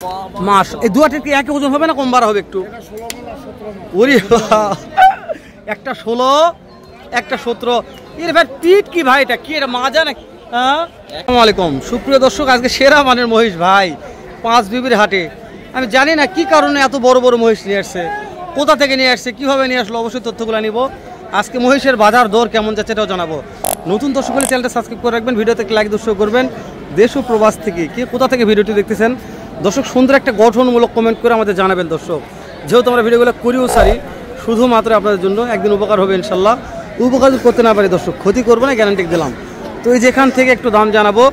মাস এই দুয়াটির কি একই ওজন হবে না কম বাড়া হবে একটু? ওরে একটা 16 একটা 17 এর ভাই পিট কি ভাই এটা কি এটা মাজা নাকি? আসসালামু আলাইকুম সুপ্রিয় দর্শক, আজকে সেরা মানের মহিষ ভাই পাঁচ বিবির হাটে। আমি জানি না কি কারণে এত বড় বড় মহিষ নিয়ে আসছে, কোথা থেকে নিয়ে আসছে, কিভাবে নিয়ে আসলো, অবশ্যই তথ্যগুলো নিব। আজকে মহিষের বাজার দর কেমন যাচ্ছে এটাও জানাবো। নতুন দর্শক হলে চ্যানেলটা সাবস্ক্রাইব করে রাখবেন, ভিডিওতে লাইক দর্শক করবেন। দেশ ও প্রবাস থেকে কে কোথা থেকে ভিডিওটি দেখতেছেন দর্শক সুন্দর একটা গঠনমূলক কমেন্ট করে আমাদের জানাবেন দর্শক। যেহেতু আমরা ভিডিওগুলো করিও সারি শুধুমাত্র আপনাদের জন্য, একদিন উপকার হবে ইনশাল্লাহ। উপকার করতে না পারি দর্শক ক্ষতি করবো না, গ্যারান্টি দিলাম। তো এই যেখান থেকে একটু দাম জানাবো।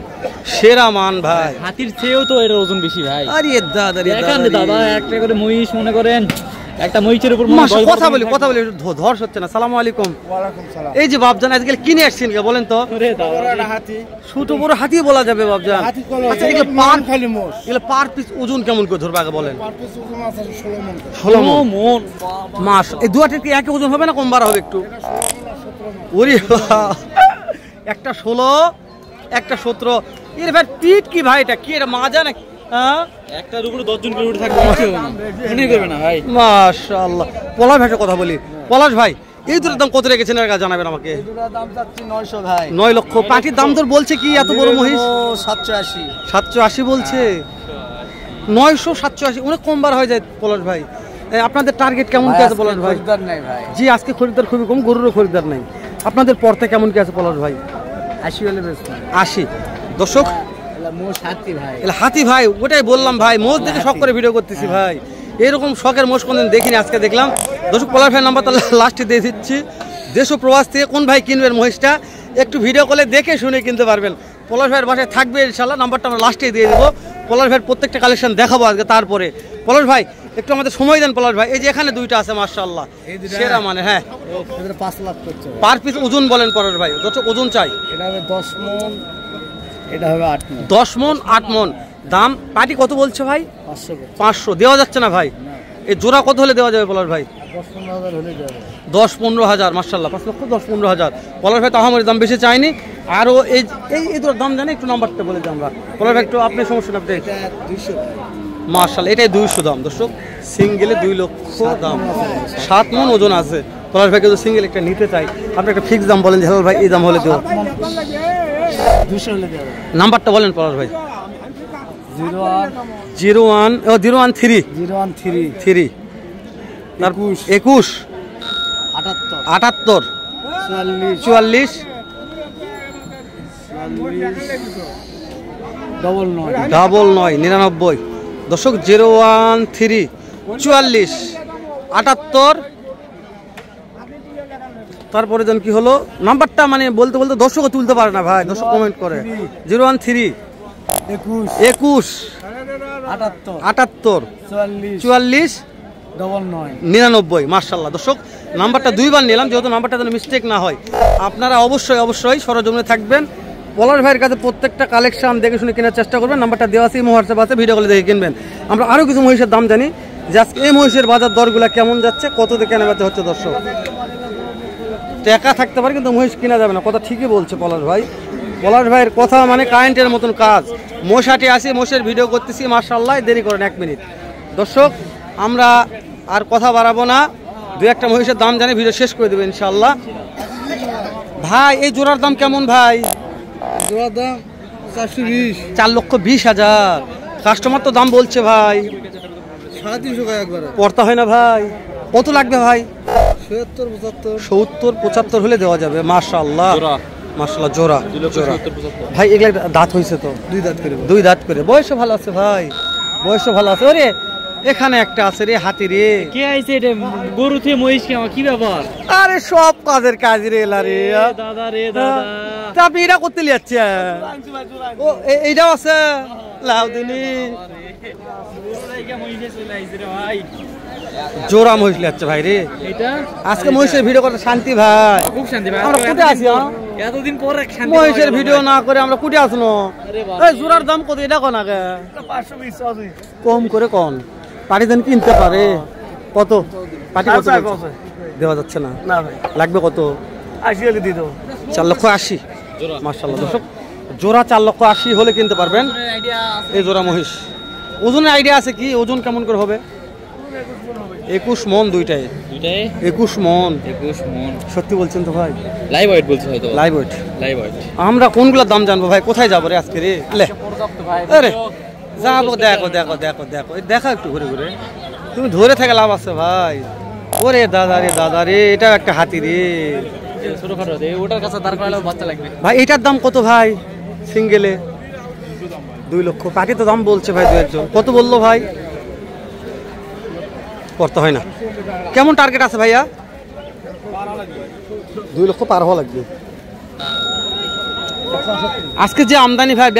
সেরা মান ভাই, হাতির চেয়েও তো এর ওজন বেশি ভাই। আরে দাদা দাদা একটা করে মহিষ মনে করেন, একটা মহিষের উপর কথা বলি ধর্ষ হচ্ছে না। সালামু আলাইকুম। এই যে বাপজান আজকে কিনে আসছেন বলেন তো? ছোট বড় হাতি বলা যাবে বাপজান? আচ্ছা এগুলো পার পিস ওজন কেমন করে ধরবে আগে বলেন? 16 মণ মাস। এই দুয়াটির কি একই ওজন হবে না কম বাড়া হবে একটু? ওরে একটা 16 একটা 17 এর ভাই পিট কি ভাই এটা কি এটা মাজা নাকি? একটার উপরে 10 জন করে উঠে থাকবে না ভাই। মাশাআল্লাহ। পলাশ ভাইয়ের কথা বলি, পলাশ ভাই এই দুটোর দাম কত রেখেছেন এর কাছে জানাবেন আমাকে। এই দুটোর দাম চাচ্ছি 900 ভাই। 9 লক্ষ। পাটির দাম দর বলছে কি এত বড় মহিষ? 780 বলছে। 987 অনেক কম বার হয়ে যায় পলাশ ভাই। আপনাদের টার্গেট কেমন কি আছে পলাশ ভাই? খরিদ্দার নাই ভাই। জি আজকে খরিদ্দার খুবই কম, গরুরও খরিদ্দার নাই। আপনাদের পড়তে কেমন কি আছে পলাশ ভাই? 80 হলে বেস্ট। 80 দর্শক হাতি ভাই ওটাই বললাম ভাই, মোষ দেখে শখ করে ভিডিও করতেছি ভাই। এরকম শখের মোষ কোনদিন দেখিনি, আজকে দেখলাম। দর্শক পলাশ ভাই নাম্বার তাহলে লাস্টে দিয়ে দিচ্ছি। দেশ ও প্রবাস থেকে কোন ভাই কিনবেন মহিষটা একটু ভিডিও কলে দেখে শুনে কিনতে পারবেন। পলাশ ভাইয়ের বাসায় থাকবে ইনশাল্লাহ, নাম্বারটা আমরা লাস্টে দিয়ে দেবো। পলাশ ভাইয়ের প্রত্যেকটা কালেকশন দেখাবো আজকে। তারপরে পলাশ ভাই একটু আমাদের সময় দেন পলাশ ভাই। এই যে এখানে দুইটা আছে মাশাআল্লাহ সেরা মানে, হ্যাঁ 5 লাখ করছে পার পিস ওজন বলেন পলাশ ভাই? দর্শক ওজন চাই। এটা হবে 10 মণ, এটা হবে 8 মণ। 10 মণ 8 মণ। দাম পাটি কত বলছে ভাই? 500 দেওয়া যাচ্ছে না ভাই। এই জোড়া কত হলে দেওয়া যাবে পলাশ ভাই? 10-15 হলে দেবে। 10-15 মাশাআল্লাহ 5 লক্ষ 10-15 পলাশ ভাই তো আমাদের দাম বেশি চাইনি। আরও এই তোর দাম জানি একটু নাম্বারটা বলে দিই আমরা পলাশ ভাই একটু। আপনি সমস্যা না, আপনি 200 মাশাআল্লাহ এটাই 200 দাম দর্শক। সিঙ্গেলে 2 লক্ষ দাম, 7 মণ ওজন আছে। পলাশ ভাই কিন্তু সিঙ্গেল একটা নিতে চাই, আপনি একটা ফিক্স দাম বলেন যে হ্যালো ভাই এই দাম হলে দেবো। 200 হলে দেবে। নাম্বারটা বলেন পলাশ ভাই। 013 21 78 44 99 দর্শক। 013 44 78। তারপরে যেন কি হলো নাম্বারটা, মানে বলতে বলতে দর্শকও তুলতে পারে না ভাই, দর্শক কমেন্ট করে। 013 21 78 44 99 মাশাআল্লাহ দর্শক। নাম্বারটা দুইবার নিলাম যেহেতু নাম্বারটা যেন মিস্টেক না হয়। আপনারা অবশ্যই সরজমিনে থাকবেন। পলাশ ভাইয়ের কাছে প্রত্যেকটা কালেকশন দেখে শুনে কেনার চেষ্টা করবেন। নাম্বারটা দেওয়া আছে, হোয়াটসঅ্যাপ আছে, ভিডিও কলে দেখে কিনবেন। আমরা আরও কিছু মহিষের দাম জানি যে আজকে এই মহিষের বাজার দরগুলা কেমন যাচ্ছে, কত দিয়ে কেনা বেচা হচ্ছে দর্শক। টাকা থাকতে পারে কিন্তু মহিষ কিনা যাবে না, কথা ঠিকই বলছে পলাশ ভাই। পলাশ ভাইয়ের কথা মানে কারেন্টের মতন কাজ। মোষ হাটে আসি, মোষের ভিডিও করতেছি মাশাআল্লাহ, দেরি করেন 1 মিনিট দর্শক। আমরা আর কথা বাড়াবো না, দু একটা মহিষের দাম জানি ভিডিও শেষ করে দেবো ইনশাআল্লাহ। ভাই এই জোড়ার দাম কেমন ভাই? জোড়ার দাম 4,20,000 কাস্টমার তো দাম বলছে ভাই 350 একবারে। পড়তা হয় না ভাই? কত লাগবে ভাই? 70-75 হলে দেওয়া যাবে মাশাআল্লাহ জোড়া ভাই। এগুলা দাঁত হয়েছে তো? 2 দাঁত করে। বয়সও ভালো আছে ভাই, বয়সও ভালো আছে। ওরে এখানে একটা আছে রে হাতি রে। কে আইছে এটা? গরু থেকে মহিষ কি ব্যাপার? আরে সব কাজের কাজ রে এলা রে দাদা রে দাদা। তা আপনি এটা করতে যাচ্ছে? ও এইটাও আছে লাউদিনী জোড়া মহিষ যাচ্ছে ভাই রে। আজকে মহিষের ভিডিও করতে শান্তি ভাই, খুব শান্তি ভাই। আমরা কোথায় আছি এতদিন পরে? মহিষের ভিডিও না করে আমরা কোথায় আসলো? এই জোড়ার দাম কত এটা কোন আগে? 520 কম করে কোন পাটি দেন কিনতে পারে? কত পাটি কত দেওয়া যাচ্ছে না? না ভাই লাগবে কত? 80 হলে দিয়ে দেবো। 4,80,000 মাশাআল্লাহ দর্শক। জোড়া 4,80,000 হলে কিনতে পারবেন এই জোড়া মহিষ। ওজনের আইডিয়া আছে কি? ওজন কেমন করে হবে? 21 মন দুইটাই। 21 মন। সত্যি বলছেন তো ভাই? লাইভ ওয়েট বলছে হয়তো। Live weight. আমরা কোনগুলোর দাম জানবো ভাই? কোথায় যাবো রে আজকে রে? লে আরে যাবো, দেখো দেখো দেখো দেখো, দেখা একটু ঘুরে ঘুরে। তুমি ধরে থেকে লাভ আছে ভাই। ওরে দাদা রে, এটা একটা হাতি রে। ওটার কাছে দাঁড় করালে বাচ্চা লাগবে ভাই। এটার দাম কত ভাই? সিঙ্গেলে 2 লক্ষ। পাটি তো দাম বলছে ভাই 2-1 কত বললো ভাই? করতে হয় না। কেমন টার্গেট আছে ভাইয়া? 2 লক্ষ পার হওয়া লাগবে। আজকে যে আমদানি ভাই,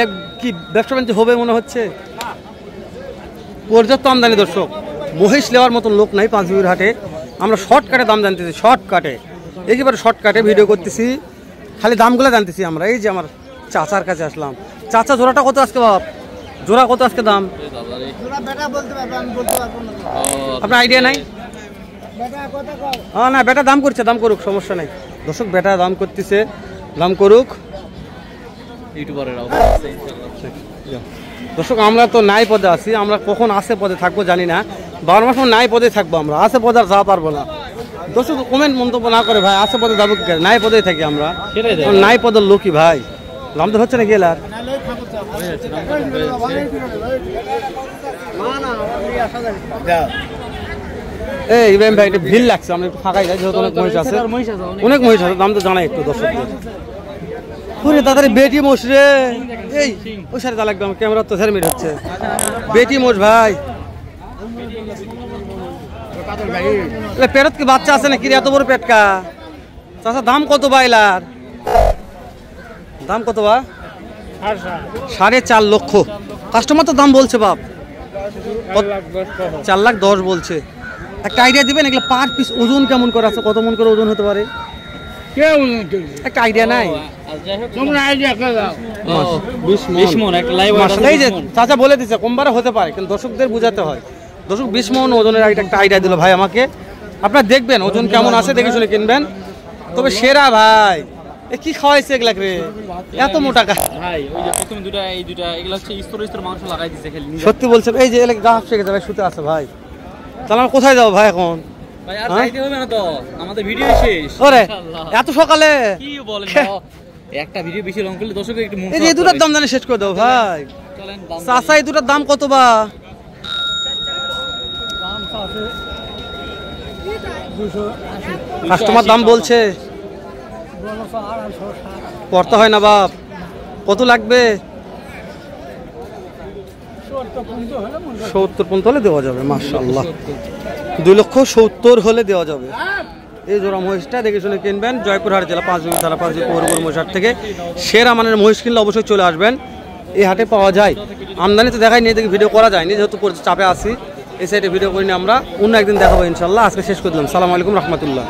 কি ব্যবসা বাণিজ্য হবে মনে হচ্ছে? পর্যাপ্ত আমদানি দর্শক। মহিষ নেওয়ার মতন লোক নাই পাঁচবিবির হাটে। আমরা শর্টকাটে দাম জানতেছি, শর্টকাটে, একেবারে শর্টকাটে ভিডিও করতেছি, খালি দামগুলো জানতেছি আমরা। এই যে আমার চাচার কাছে আসলাম। চাচা জোড়াটা কত আজকে বাপ? জোড়া কত আজকে দাম? আপনার আইডিয়া নাই? হ্যাঁ না, বেটা দাম করছে, দাম করুক, সমস্যা নেই দর্শক। বেটা দাম করতেছে, দাম করুক। দর্শক আমরা তো নাই পদে আছি, আমরা কখন আসে পদে থাকবো জানি না। 12 মাস নাই পদে থাকবো আমরা, আসে পদে আর যাওয়া পারবো না। দর্শক কমেন্ট মন্তব্য না করে ভাই, আসে পদে যাবো কি? নাই পদে থাকি আমরা, নাই পদের লোকই ভাই। দাম তো হচ্ছে না গেল আর এই ইব্রাহিম ভাই, একটু ভিড় লাগছে, আমরা একটু ফাঁকাই যাই, যেহেতু অনেক মহিষ আছে, অনেক মহিষ আছে। দাম তো জানাই একটু দর্শকদের। ওরে দাদারে বেটি মোষ রে, এই ওই সারে যা লাগবে, আমার ক্যামেরা তো সেরমিট হচ্ছে। বেটি মোষ ভাই, পেটত কি বাচ্চা আছে নাকি রে? এত বড় পেটকা চাচা। দাম কত বাইলার? দাম কত বা? 4.5 লক্ষ। কাস্টমার তো দাম বলছে বাপ, 4,10,000 বলছে। একটা আইডিয়া দিবেন এগুলো পার পিস ওজন কেমন করে আছে? কত মন করে ওজন হতে পারে? একটা আইডিয়া নাই? চাচা বলে দিচ্ছে কমবারে হতে পারে, কিন্তু দর্শকদের বুঝাতে হয়। দর্শক 20 মন ওজনের একটা আইডিয়া দিল ভাই আমাকে। আপনারা দেখবেন ওজন কেমন আছে, দেখে শুনে কিনবেন। তবে সেরা ভাই, এ কি খাওয়াইছে এগুলা রে? এত মোটা ভাই। ওই যে প্রথম দুটো, এই দুটো এগুলা হচ্ছে স্তর মাংস লাগাই দিয়েছে খালি। সত্যি বলছেন? এই যে এলাকা গাছ থেকে যাবে, শুতে আছে ভাই। তাহলে আমরা কোথায় যাবো ভাই এখন? ভাই আর যাইতে হবে না তো, আমাদের ভিডিও শেষ। ওরে এত সকালে কি বলেন? একটা ভিডিও বেশি লং করলে দর্শক একটু মন। এই দুটার দাম জানি শেষ করে দাও ভাই। চলেন চাচা, এই দুটার দাম কত বা? কাস্টমার দাম বলছে, করতে হয় না বাপ। কত লাগবে? 70 পর্যন্ত হলে দেওয়া যাবে। মাশাআল্লাহ, 2,70,000 হলে দেওয়া যাবে। এই জোড়া মহিষটা দেখে শুনে কিনবেন। জয়পুরহাট জেলা পাঁচবিবি থানা, পাঁচবিবি পৌরপুর মহিষহাট থেকে সেরা মানের মহিষ কিনলে অবশ্যই চলে আসবেন। এই হাটে পাওয়া যায়। আমদানি তো দেখাই নিয়ে দেখি, ভিডিও করা যায়নি যেহেতু চাপে আসি। এই সাইডে ভিডিও করিনি আমরা, অন্য একদিন দেখাবো ইনশাল্লাহ। আজকে শেষ করে দিলাম। সালাম আলাইকুম রহমতুল্লাহ।